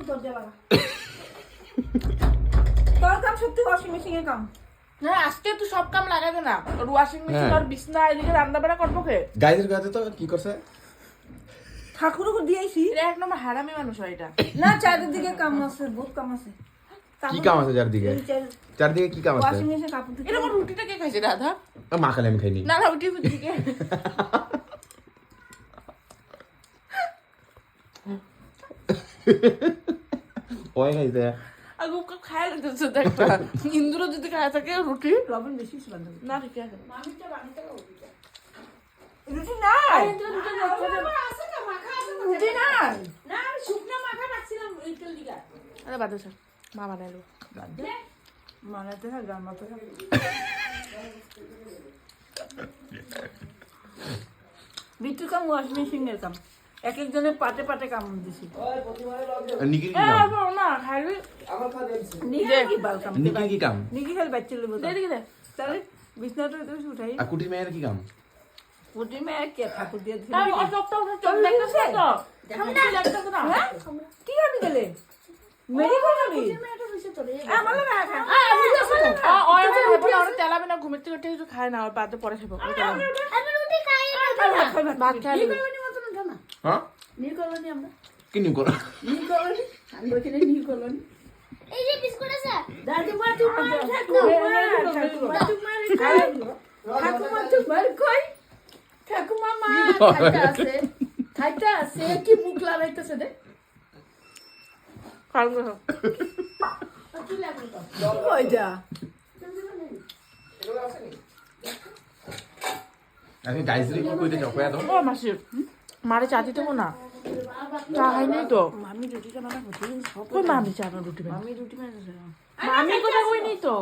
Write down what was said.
দরজা লাগা তোর কাম সত্যি ওয়াশিং মেশিনের কাম না আজকে তুই সব কাম লাগাবে না ওর ওয়াশিং মেশিন আর বিছনা এদিকে রান্না বাড়া করবো কে গাইদের কাছে তো কি করছে ঠাকুরকে দিয়েছি এটা এক নম্বর হারামি মানুষ হয় এটা না চারিদিকে কাম আছে বহুত কাম আছে কি কাম আছে চারদিকে চারদিকে কি কাম আছে ওয়াশিং মেশিন কাপড় এটা আমার রুটিটা কে খাইছে রাধা মা খালে আমি খাইনি না না রুটি ফুটি কে ওই খাইছে আগু খায় লাগতেছে দেখটা ইন্দ্র যদি খায় থাকে রুটি লবণ বেশি ছিল না ঠিক আছে রুটি না রুটি না আরে বাদ দে মা বানাইলো মানাতে হয় গান মাথা বিট্টু কাম ওয়াশিং মেশিনের কাম এক একজনের পাটে পাটে কাম দিছি নিকির কি কাম না খাইলি নিকি কি বাল কাম নিকির কি কাম নিকি খালি বাচ্চা লইব দে দেখি দে তাহলে বিছনাটা তো উঠাই আর কুটির মেয়ের কি কাম পুটি মে কে ঠাকুর দিয়ে দিছে তাই ও সবটা চল দেখতেছ তো দেখতেছ না কি আমি গেলে মেডিকেল আমি আমার না ওর তেলাবে না ঘুমের থেকে উঠে কিছু খায় না ওর বাদে পরে খাবো ভাত খাই হ্যাঁ নিকলনি আমরা কি নিউ করো নিকলনি আমি ওখানে নিকলনি এই যে বিস্কুট আছে দাদুমা ঠাকুমা কই ঠাকুমা মা খাইতে আছে কি মুখ লাগাইতেছে দে খাওয়া কই যা আমি গাইজরে কি কইতে যাও কয়া দাও ও মাসি মারে চা দিতে না চা খাই নাই তো মামি রুটিটা বানা হচ্ছে কই মামি চা রুটি মামি রুটি বানাইছে মামি কথা কই নাই তো